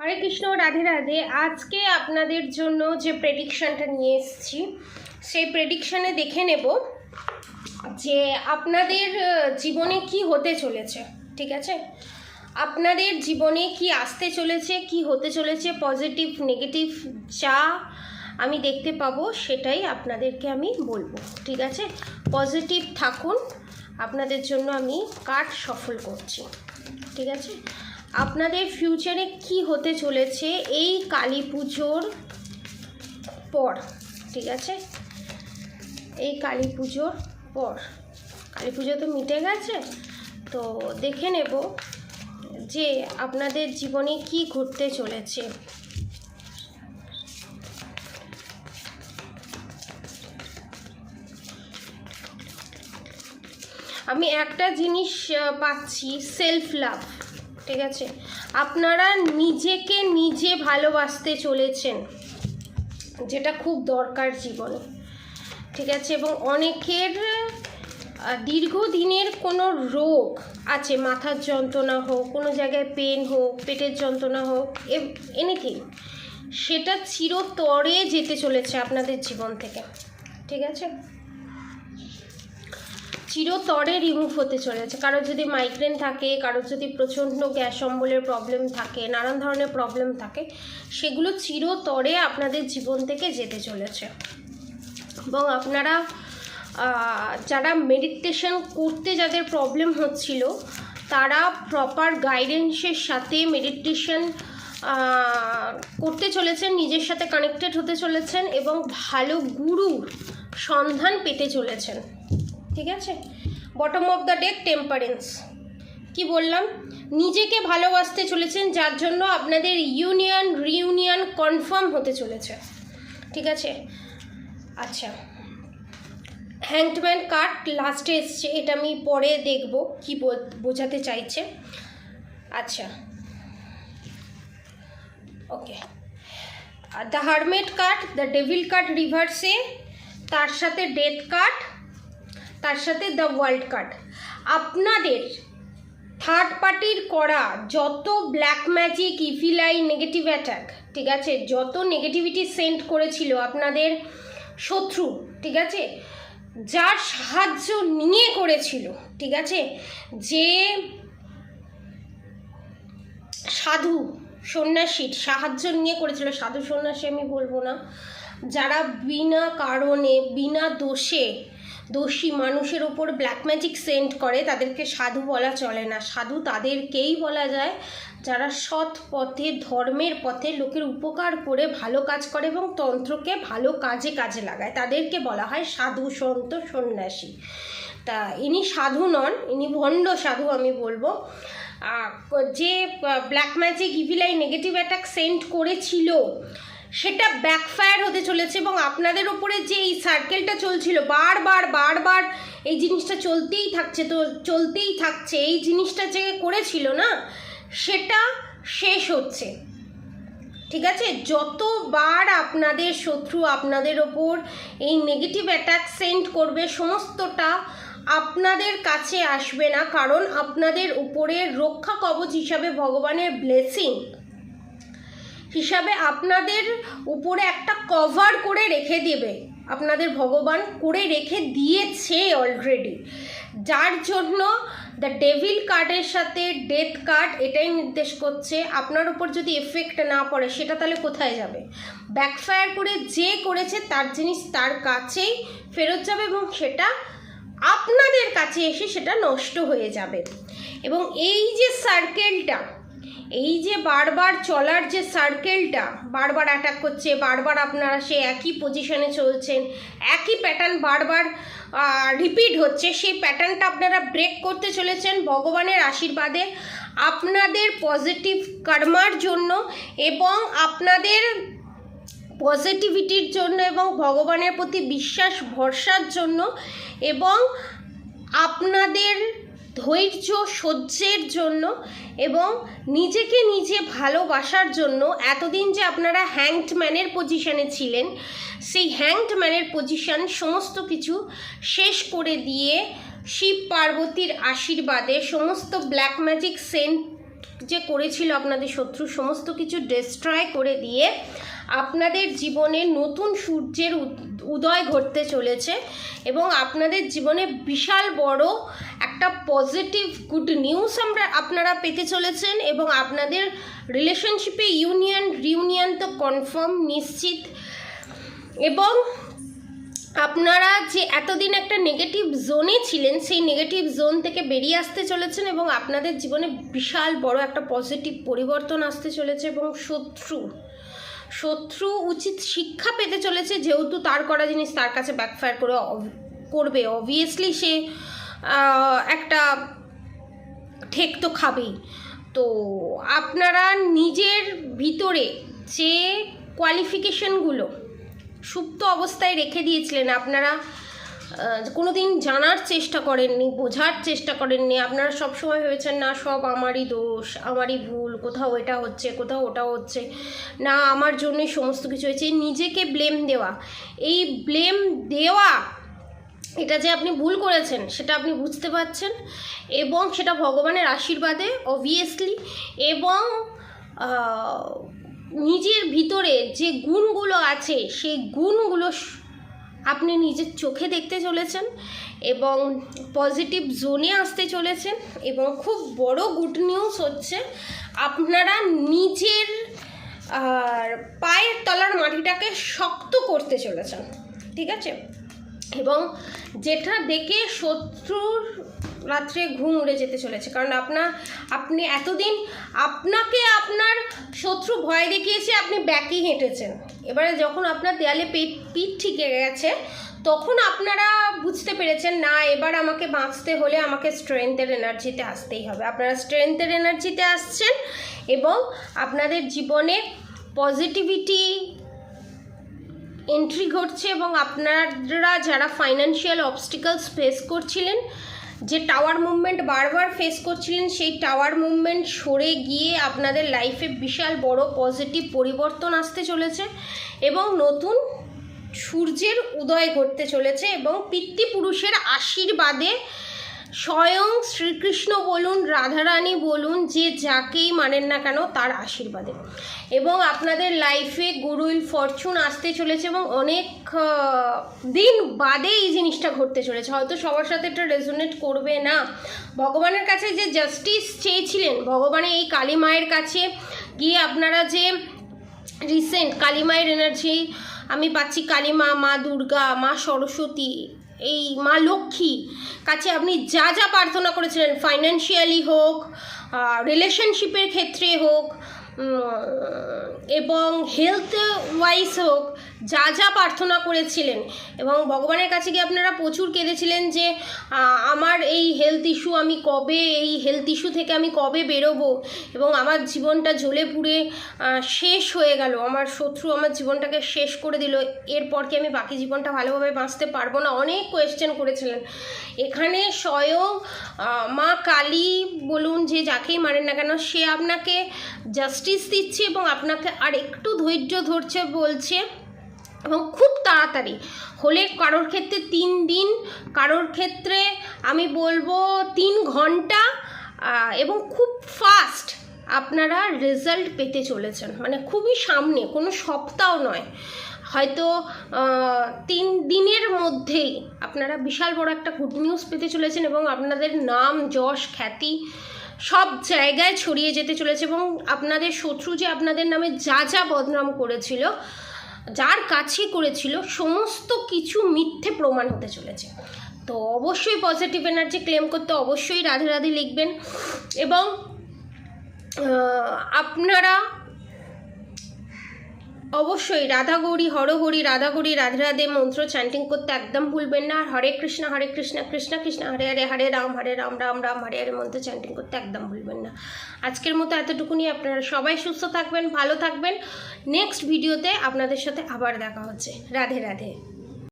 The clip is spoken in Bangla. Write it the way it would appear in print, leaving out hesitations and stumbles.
হরে কৃষ্ণ, রাধে রাধে। আজকে আপনাদের জন্য যে প্রেডিকশনটা নিয়ে এসেছি সেই প্রেডিকশনে দেখে নেব যে আপনাদের জীবনে কি হতে চলেছে। ঠিক আছে, আপনাদের জীবনে কি আসতে চলেছে, কি হতে চলেছে, পজিটিভ নেগেটিভ যা আমি দেখতে পাবো সেটাই আপনাদেরকে আমি বলবো। ঠিক আছে, পজিটিভ থাকুন, আপনাদের জন্য আমি কার্ড সফল করছি। ঠিক আছে, আপনাদের ফিউচারে কি হতে চলেছে এই কালী পুজোর পর। ঠিক আছে, এই কালী পুজোর পর, কালী পুজো তো মিটে গেছে, তো দেখে নেব যে আপনাদের জীবনে কি ঘটতে চলেছে। আমি একটা জিনিস পাচ্ছি, সেলফ লাভ। ঠিক আছে, আপনারা নিজেকে নিজে ভালোবাসতে চলেছেন, যেটা খুব দরকার জীবনে। ঠিক আছে, এবং অনেকের দীর্ঘদিনের কোনো রোগ আছে, মাথার যন্ত্রণা হোক, কোনো জায়গায় পেন হোক, পেটের যন্ত্রণা হোক, এনিথিং, সেটা চিরতরে যেতে চলেছে আপনাদের জীবন থেকে। ঠিক আছে, চিরতরে রিমুভ হতে চলেছে। কারো যদি মাইগ্রেন থাকে, কারো যদি প্রচণ্ড গ্যাস অম্বলের প্রবলেম থাকে, নানান ধরনের প্রবলেম থাকে, সেগুলো চিরতরে আপনাদের জীবন থেকে যেতে চলেছে। এবং আপনারা যারা মেডিটেশন করতে যাদের প্রবলেম হচ্ছিল, তারা প্রপার গাইডেন্সের সাথে মেডিটেশন করতে চলেছেন, নিজের সাথে কানেক্টেড হতে চলেছেন এবং ভালো গুরুর সন্ধান পেতে চলেছেন। ঠিক আছে, bottom of the deck temperance. কি বললাম? নিজেকে ভালোবাসতে চলেছেন, যার জন্য আপনাদের রিউনিয়ন কনফার্ম হতে চলেছে। ঠিক আছে, আচ্ছা, হ্যাংডম্যান কার্ড লাস্টে এসছে, এটা আমি পরে দেখব কি বোঝাতে চাইছে। আচ্ছা, okay, the hermit card, the devil card রিভার্সে, তার সাথে ডেথ কার্ড, তার সাথে দ্য ওয়ার্ল্ড কার্ড। আপনাদের থার্ড পার্টির করা যত black magic, evil eye, negative attack, ঠিক আছে, যত নেগেটিভিটি সেন্ড করেছিল আপনাদের শত্রু, ঠিক আছে, যার সাহায্য নিয়ে করেছিল, ঠিক আছে, যে সাধু সন্ন্যাসীর সাহায্য নিয়ে করেছিল, সাধু সন্ন্যাসী আমি বলবো না, যারা বিনা কারণে বিনা দোষী মানুষের ওপর ব্ল্যাক ম্যাজিক সেন্ড করে, তাদেরকে সাধু বলা চলে না। সাধু তাদেরকেই বলা যায় যারা সৎ পথে, ধর্মের পথে লোকের উপকার করে ভালো কাজ করে এবং তন্ত্রকে ভালো কাজে লাগায়, তাদেরকে বলা হয় সাধু, সন্ত, সন্ন্যাসী। তা ইনি সাধু নন, ইনি ভণ্ড সাধু আমি বলবো। যে black magic, evil eye, negative attack send করেছিল, সেটা ব্যাকফায়ার হতে চলেছে এবং আপনাদের ওপরে যে এই সার্কেলটা চলছিল, বারবার এই জিনিসটা চলতেই থাকছে, এই জিনিসটা যে করেছিল না, সেটা শেষ হচ্ছে। ঠিক আছে, যতবার আপনাদের শত্রু আপনাদের ওপর এই নেগেটিভ অ্যাটাক সেন্ড করবে, সমস্তটা আপনাদের কাছে আসবে না, কারণ আপনাদের উপরে রক্ষা কবচ হিসাবে ভগবানের ব্লেসিং হিসাবে আপনাদের উপরে একটা কভার করে রেখে দেবে, আপনাদের ভগবান করে রেখে দিয়েছে অলরেডি। যার জন্য দ্য ডেভিল কার্ডের সাথে ডেথ কার্ড এটাই নির্দেশ করছে, আপনার উপর যদি এফেক্ট না পড়ে সেটা তাহলে কোথায় যাবে? ব্যাকফায়ার করে যে করেছে তার জিনিস তার কাছেই ফেরত যাবে এবং সেটা আপনাদের কাছে এসে সেটা নষ্ট হয়ে যাবে। এবং এই যে সার্কেলটা, এই যে বারবার চলার যে সার্কেলটা, বারবার অ্যাটাক করছে, বারবার আপনারা সে একই পজিশনে চলছেন, একই প্যাটার্ন বারবার রিপিট হচ্ছে, সেই প্যাটার্নটা আপনারা ব্রেক করতে চলেছেন ভগবানের আশীর্বাদে, আপনাদের পজিটিভ কর্মার জন্য এবং আপনাদের পজিটিভিটির জন্য এবং ভগবানের প্রতি বিশ্বাস ভরসার জন্য এবং আপনাদের ধৈর্য সহ্যের জন্য এবং নিজেকে নিজে ভালোবাসার জন্য। এতদিন যে আপনারা হ্যাংডম্যানের পজিশনে ছিলেন, সেই হ্যাংডম্যানের পজিশন সমস্ত কিছু শেষ করে দিয়ে শিব পার্বতীর আশীর্বাদে সমস্ত ব্ল্যাক ম্যাজিক সেন্ট যে করেছিল আপনাদের শত্রু, সমস্ত কিছু ডিস্ট্রয় করে দিয়ে আপনাদের জীবনে নতুন সূর্যের উদয় ঘটতে চলেছে এবং আপনাদের জীবনে বিশাল বড় একটা পজিটিভ গুড নিউজ আপনারা পেতে চলেছেন এবং আপনাদের রিলেশনশিপে রিউনিয়ন তো কনফার্ম, নিশ্চিত। এবং আপনারা যে এতদিন একটা নেগেটিভ জোনে ছিলেন, সেই নেগেটিভ জোন থেকে বেরিয়ে আসতে চলেছেন এবং আপনাদের জীবনে বিশাল বড় একটা পজিটিভ পরিবর্তন আসতে চলেছে এবং শত্রু উচিত শিক্ষা পেতে চলেছে, যেহেতু তার করা জিনিস তার কাছে ব্যাকফায়ার করবে। অবভিয়াসলি সে একটা ঠেক তো খাবেই। তো আপনারা নিজের ভিতরে যে কোয়ালিফিকেশনগুলো সুপ্ত অবস্থায় রেখে দিয়েছিলেন, আপনারা কোনোদিন জানার চেষ্টা করেননি, বোঝার চেষ্টা করেননি, আপনারা সবসময় ভেবেছেন না সব আমারই দোষ, আমারই ভুল, কোথাও এটা হচ্ছে, কোথাও ওটা হচ্ছে, না আমার জন্যই সমস্ত কিছু হয়েছে, নিজেকে ব্লেম দেওয়া। এই ব্লেম দেওয়া, এটা যে আপনি ভুল করেছেন সেটা আপনি বুঝতে পারছেন এবং সেটা ভগবানের আশীর্বাদে অবভিয়াসলি। এবং নিজের ভিতরে যে গুণগুলো আছে সেই গুণগুলো আপনি নিজের চোখে দেখতে চলেছেন এবং পজিটিভ জোনে আসতে চলেছেন। এবং খুব বড় গুড নিউজ হচ্ছে, আপনারা নিজের পায়ের তলার মাটিটাকে শক্ত করতে চলেছেন, ঠিক আছে? এবং যেটা দেখে শত্রুর রাত্রে ঘুম উড়ে যেতে চলেছে, কারণ আপনি এতদিন আপনাকে আপনার শত্রু ভয় দেখিয়েছে, আপনি ব্যাকই হেঁটেছেন। এবারে যখন আপনার দেয়ালে পিঠ ঠিকে গেছে, তখন আপনারা বুঝতে পেরেছেন না এবার আমাকে বাঁচতে হলে আমাকে স্ট্রেংথের এনার্জিতে আসতেই হবে। আপনারা স্ট্রেংথের এনার্জিতে আসছেন এবং আপনাদের জীবনে পজিটিভিটি এন্ট্রি ঘটছে এবং আপনারা যারা ফাইন্যান্সিয়াল অবস্টিকলস ফেস করছিলেন, যে টাওয়ার মুভমেন্ট বারবার ফেস করছিলেন, সেই টাওয়ার মুভমেন্ট সরে গিয়ে আপনাদের লাইফে বিশাল বড় পজিটিভ পরিবর্তন আসতে চলেছে এবং নতুন সূর্যের উদয় ঘটতে চলেছে এবং পিতৃপুরুষের আশীর্বাদে, স্বয়ং শ্রীকৃষ্ণ বলুন, রাধারানী বলুন, যে যাকেই মানেন না কেন তার আশীর্বাদে। এবং আপনাদের লাইফে গুড উইল ফরচুন আসতে চলেছে এবং অনেক দিন বাদে এই জিনিসটা ঘটতে চলেছে। হয়তো সবার সাথে এটা রেজোনেট করবে না। ভগবানের কাছে যে জাস্টিস চেয়েছিলেন, ভগবানের এই কালী মায়ের কাছে গিয়ে আপনারা যে রিসেন্ট কালী মায়ের এনার্জি আমি পাচ্ছি, কালী মা, মা দুর্গা, মা সরস্বতী, এই মা লক্ষ্মী কাছে আপনি যা যা প্রার্থনা করেছিলেন, ফাইন্যান্সিয়ালি হোক, রিলেশনশিপের ক্ষেত্রে হোক এবং হেলথ ওয়াইজ হোক, যা যা প্রার্থনা করেছিলেন এবং ভগবানের কাছে গিয়ে আপনারা প্রচুর কেঁদেছিলেন যে আমার এই হেলথ ইস্যু, আমি কবে এই হেলথ ইস্যু থেকে আমি কবে বেরোবো এবং আমার জীবনটা জ্বলে পুড়ে শেষ হয়ে গেল, আমার শত্রু আমার জীবনটাকে শেষ করে দিল, এরপর কি আমি বাকি জীবনটা ভালোভাবে বাঁচতে পারবো না, অনেক কোয়েশ্চেন করেছিলেন। এখানে স্বয়ং মা কালী বলুন, যে যাকেই মানেন না কেন, সে আপনাকে জাস্টিস দিচ্ছে এবং আপনাকে আর একটু ধৈর্য ধরছে বলছে এবং খুব তাড়াতাড়ি হলে, কারোর ক্ষেত্রে 3 দিন, কারোর ক্ষেত্রে আমি বলবো 3 ঘন্টা এবং খুব ফাস্ট আপনারা রেজাল্ট পেতে চলেছেন। মানে খুবই সামনে, কোনো সপ্তাহ নয়, হয়তো 3 দিনের মধ্যেই আপনারা বিশাল বড় একটা গুড নিউজ পেতে চলেছেন এবং আপনাদের নাম, যশ, খ্যাতি সব জায়গায় ছড়িয়ে যেতে চলেছে এবং আপনাদের শত্রু যে আপনাদের নামে যা যা বদনাম করেছিল, যার কাছে করেছিল, সমস্ত কিছু মিথ্যে প্রমাণ হতে চলেছে। তো অবশ্যই পজিটিভ এনার্জি ক্লেম করতে অবশ্যই রাধে রাধে লিখবেন এবং আপনারা অবশ্যই রাধা গৌরী হরহরি, রাধা গৌরী রাধে রাধে মন্ত্র চ্যান্টিং করতে একদম ভুলবেন না। আর হরে কৃষ্ণ কৃষ্ণ কৃষ্ণ হরে হরে, হরে রাম রাম রাম হরে হরে মন্ত্র চ্যান্টিং করতে একদম ভুলবেন না। আজকের মতো এতটুকুনি। আপনারা সবাই সুস্থ থাকবেন, ভালো থাকবেন। নেক্সট ভিডিওতে আপনাদের সাথে আবার দেখা হচ্ছে। রাধে রাধে।